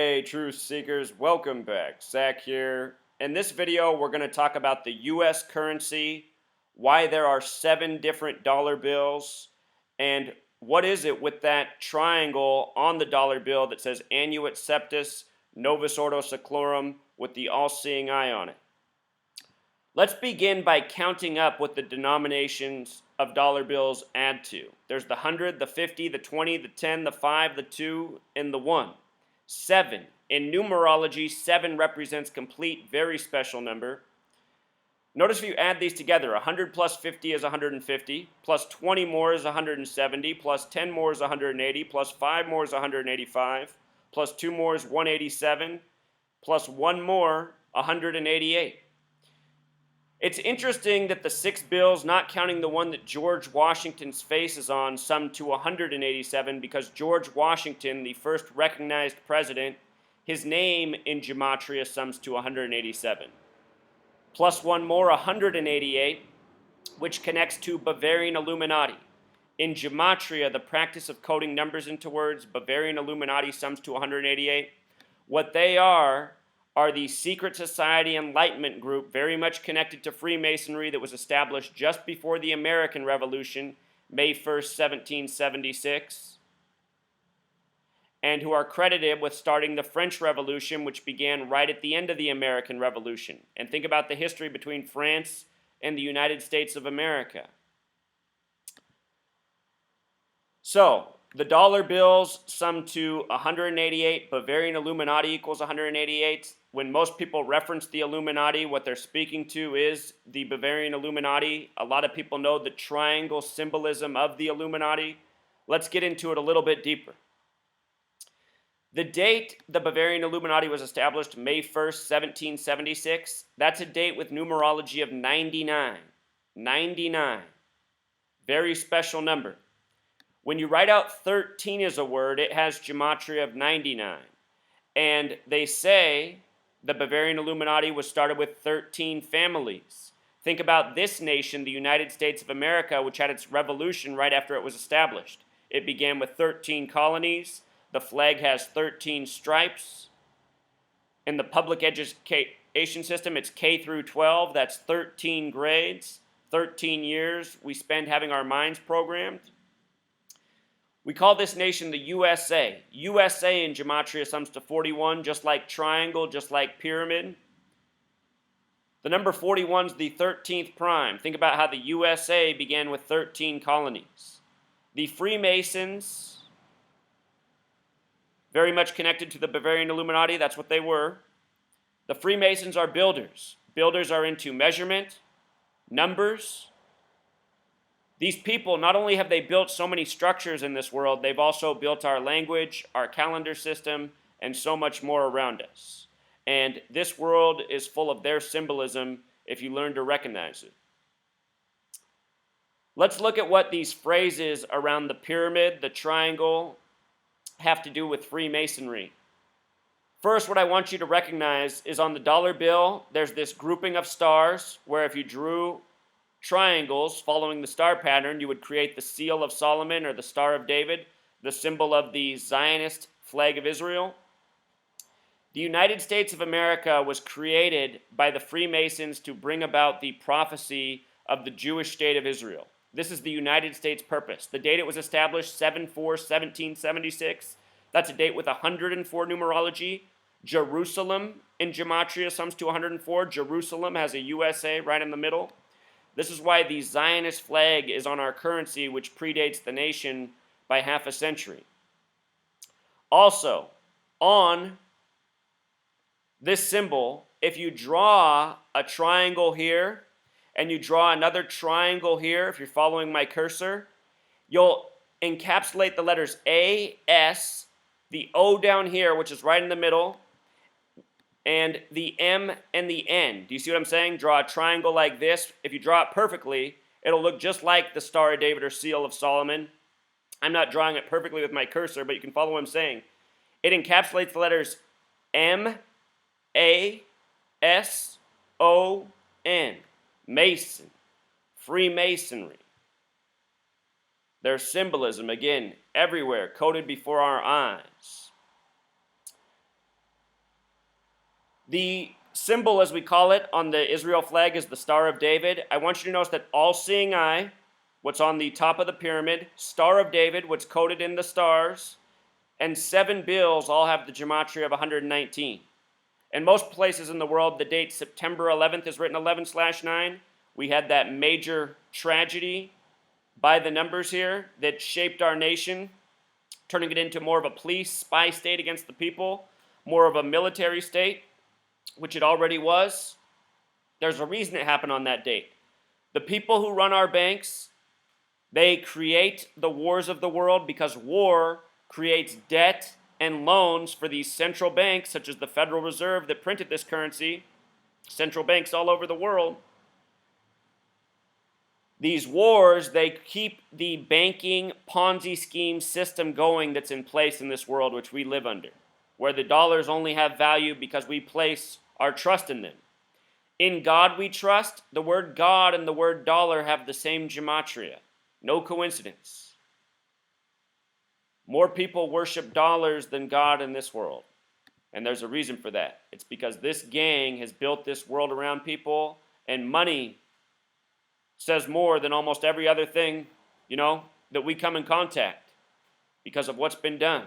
Hey, truth seekers, welcome back. Zach here. In this video, we're going to talk about the U.S. currency, why there are 7 different dollar bills, and what is it with that triangle on the dollar bill that says Annuit Coeptis Novus Ordo Seclorum with the all-seeing eye on it. Let's begin by counting up what the denominations of dollar bills add to. There's the 100, the 50, the 20, the 10, the 5, the 2, and the 1. 7. In numerology, 7 represents complete, very special number. Notice if you add these together, 100 plus 50 is 150, plus 20 more is 170, plus 10 more is 180, plus 5 more is 185, plus 2 more is 187, plus 1 more, 188. It's interesting that the 6 bills, not counting the one that George Washington's face is on, sum to 187 because George Washington, the first recognized president, his name in gematria sums to 187. Plus 1 more, 188, which connects to Bavarian Illuminati. In gematria, the practice of coding numbers into words, Bavarian Illuminati sums to 188. What they are the secret society enlightenment group very much connected to Freemasonry that was established just before the American Revolution, May 1st, 1776, and who are credited with starting the French Revolution, which began right at the end of the American Revolution. And think about the history between France and the United States of America. So, the dollar bills sum to 188. Bavarian Illuminati equals 188. When most people reference the Illuminati, what they're speaking to is the Bavarian Illuminati. A lot of people know the triangle symbolism of the Illuminati. Let's get into it a little bit deeper. The date the Bavarian Illuminati was established, May 1st, 1776, that's a date with numerology of 99. 99. Very special number. When you write out 13 as a word, it has gematria of 99. And they say the Bavarian Illuminati was started with 13 families. Think about this nation, the United States of America, which had its revolution right after it was established. It began with 13 colonies. The flag has 13 stripes. In the public education system, it's K through 12. That's 13 grades, 13 years we spend having our minds programmed. We call this nation the USA. USA in gematria sums to 41, just like triangle, just like pyramid. The number 41 is the 13th prime. Think about how the USA began with 13 colonies. The Freemasons, very much connected to the Bavarian Illuminati, that's what they were. The Freemasons are builders. Builders are into measurement, numbers. These people, not only have they built so many structures in this world, they've also built our language, our calendar system, and so much more around us. And this world is full of their symbolism if you learn to recognize it. Let's look at what these phrases around the pyramid, the triangle, have to do with Freemasonry. First, what I want you to recognize is on the dollar bill, there's this grouping of stars where if you drew triangles following the star pattern, you would create the seal of Solomon or the Star of David, the symbol of the Zionist flag of Israel. The United States of America was created by the Freemasons to bring about the prophecy of the Jewish state of Israel. This is the United States' purpose. The date it was established, 7/4/1776, that's a date with 104 numerology. Jerusalem in gematria sums to 104. Jerusalem has a USA right in the middle. This is why the Zionist flag is on our currency, which predates the nation by half a century. Also, on this symbol, if you draw a triangle here and you draw another triangle here, if you're following my cursor, you'll encapsulate the letters A, S, the O down here, which is right in the middle, and the M and the N. Do you see what I'm saying? Draw a triangle like this. If you draw it perfectly, it'll look just like the Star of David or Seal of Solomon. I'm not drawing it perfectly with my cursor, but you can follow what I'm saying. It encapsulates the letters M, A, S, O, N. Mason. Freemasonry. There's symbolism, again, everywhere, coded before our eyes. The symbol, as we call it, on the Israel flag is the Star of David. I want you to notice that all-seeing eye, what's on the top of the pyramid, Star of David, what's coded in the stars, and 7 bills all have the gematria of 119. In most places in the world, the date September 11th is written 11/9. We had that major tragedy by the numbers here that shaped our nation, turning it into more of a police spy state against the people, more of a military state, which it already was. There's a reason it happened on that date. The people who run our banks, they create the wars of the world because war creates debt and loans for these central banks, such as the Federal Reserve that printed this currency, central banks all over the world. These wars, they keep the banking Ponzi scheme system going that's in place in this world which we live under, where the dollars only have value because we place our trust in them. In God we trust. The word God and the word dollar have the same gematria. No coincidence. More people worship dollars than God in this world. And there's a reason for that. It's because this gang has built this world around people, and money says more than almost every other thing, that we come in contact because of what's been done.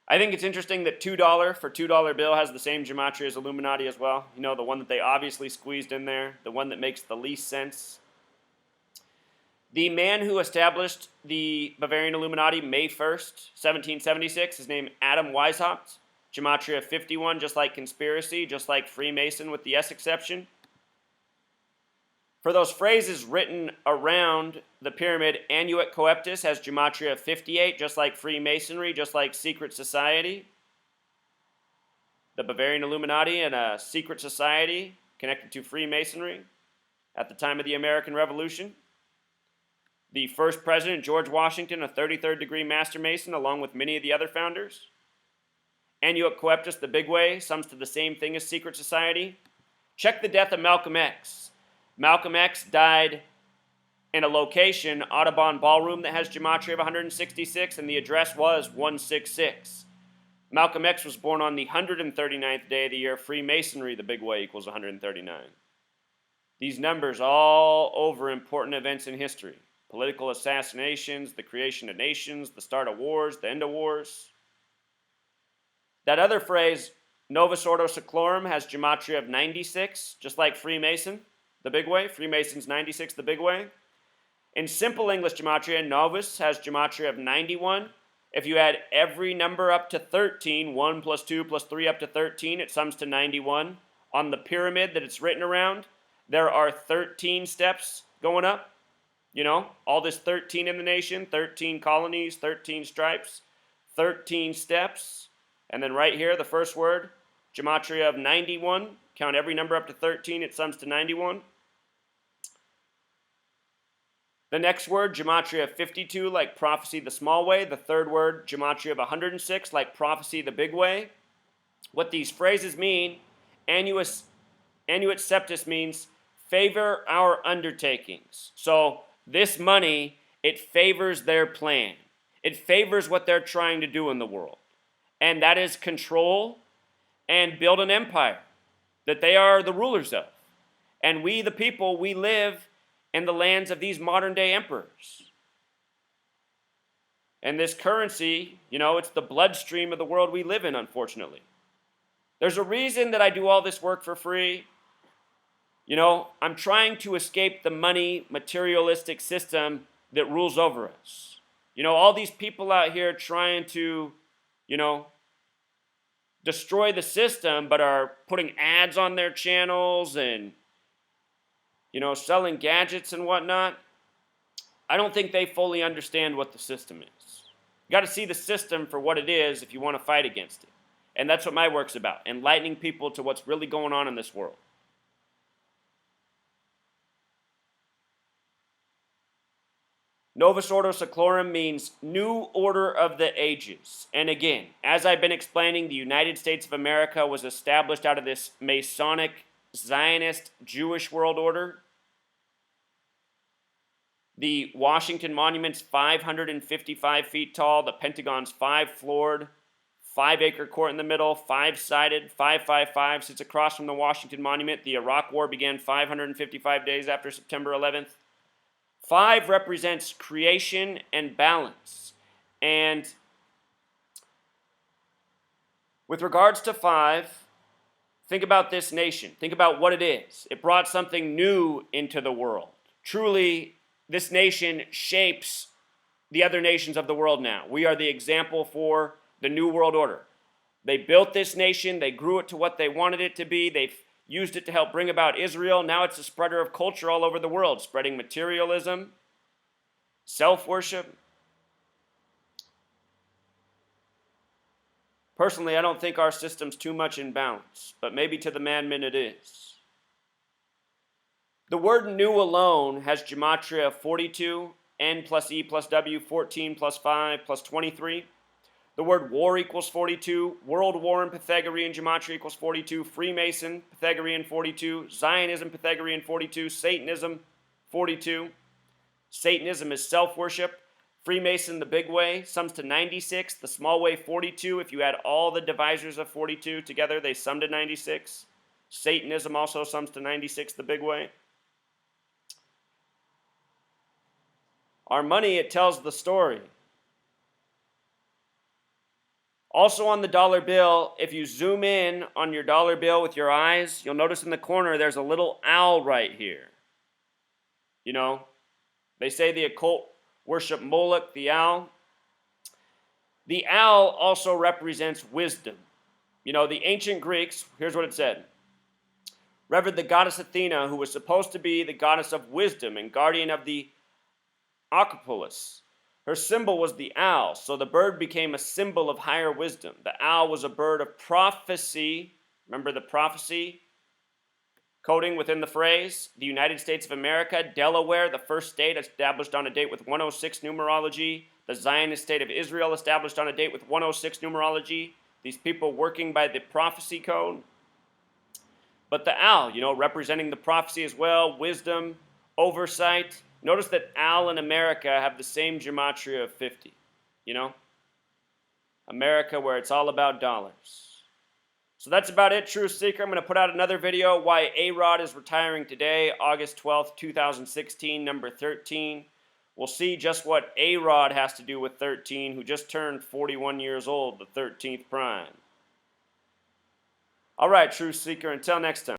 I think it's interesting that $2 for $2 bill has the same gematria as Illuminati as well. The one that they obviously squeezed in there, the one that makes the least sense. The man who established the Bavarian Illuminati May 1st, 1776, is named Adam Weishaupt. Gematria 51, just like conspiracy, just like Freemason with the S exception. For those phrases written around the pyramid, Annuit Coeptis has gematria 58, just like Freemasonry, just like secret society. The Bavarian Illuminati and a secret society connected to Freemasonry at the time of the American Revolution. The first president, George Washington, a 33rd degree Master Mason, along with many of the other founders. Annuit Coeptis, the big way, sums to the same thing as secret society. Check the death of Malcolm X. Malcolm X died in a location, Audubon Ballroom, that has gematria of 166, and the address was 166. Malcolm X was born on the 139th day of the year. Freemasonry, the big way, equals 139. These numbers all over important events in history. Political assassinations, the creation of nations, the start of wars, the end of wars. That other phrase, Novus Ordo Seclorum, has gematria of 96, just like Freemason, the big way. Freemason's 96, the big way. In simple English gematria, Novus has gematria of 91. If you add every number up to 13, 1 plus 2 plus 3 up to 13, it sums to 91. On the pyramid that it's written around, there are 13 steps going up. All this 13 in the nation, 13 colonies, 13 stripes, 13 steps. And then right here, the first word, gematria of 91. Count every number up to 13, it sums to 91. The next word, gematria of 52, like prophecy the small way. The third word, gematria of 106, like prophecy the big way. What these phrases mean, Annuit Coeptis means favor our undertakings. So this money, it favors their plan. It favors what they're trying to do in the world. And that is control and build an empire that they are the rulers of. And we, the people, we live in the lands of these modern day emperors. And this currency, it's the bloodstream of the world we live in, unfortunately. There's a reason that I do all this work for free. I'm trying to escape the money materialistic system that rules over us. All these people out here trying to, destroy the system, but are putting ads on their channels and, selling gadgets and whatnot. I don't think they fully understand what the system is. You got to see the system for what it is if you want to fight against it. And that's what my work's about, enlightening people to what's really going on in this world. Novus Ordo Seclorum means new order of the ages. And again, as I've been explaining, the United States of America was established out of this Masonic, Zionist, Jewish world order. The Washington Monument's 555 feet tall. The Pentagon's 5-floored, 5-acre court in the middle, 5-sided, 555, sits across from the Washington Monument. The Iraq War began 555 days after September 11th. 5 represents creation and balance. And with regards to 5, think about this nation. Think about what it is. It brought something new into the world. Truly, this nation shapes the other nations of the world now. We are the example for the New World Order. They built this nation. They grew it to what they wanted it to be. They've used it to help bring about Israel. Now it's a spreader of culture all over the world, spreading materialism, self-worship. Personally, I don't think our system's too much in balance, but maybe to the madman it is. The word new alone has gematria 42, n plus e plus w, 14 plus 5 plus 23. The word war equals 42, world war in Pythagorean gematria equals 42, Freemason, Pythagorean 42, Zionism, Pythagorean 42, Satanism 42. Satanism is self-worship. Freemason, the big way, sums to 96. The small way, 42. If you add all the divisors of 42 together, they sum to 96. Satanism also sums to 96, the big way. Our money, it tells the story. Also on the dollar bill, if you zoom in on your dollar bill with your eyes, you'll notice in the corner there's a little owl right here. You know, they say the occult worship Moloch, the owl. The owl also represents wisdom. You know, the ancient Greeks, here's what it said. Revered the goddess Athena, who was supposed to be the goddess of wisdom and guardian of the Acropolis. Her symbol was the owl, so the bird became a symbol of higher wisdom. The owl was a bird of prophecy. Remember the prophecy coding within the phrase? The United States of America, Delaware, the first state established on a date with 106 numerology. The Zionist state of Israel established on a date with 106 numerology. These people working by the prophecy code. But the owl, you know, representing the prophecy as well, wisdom, oversight. Notice that owl in America have the same gematria of 50, you know? America, where it's all about dollars. So that's about it, True Seeker. I'm going to put out another video, why A-Rod is retiring today, August 12th, 2016, number 13. We'll see just what A-Rod has to do with 13, who just turned 41 years old, the 13th prime. All right, True Seeker, until next time.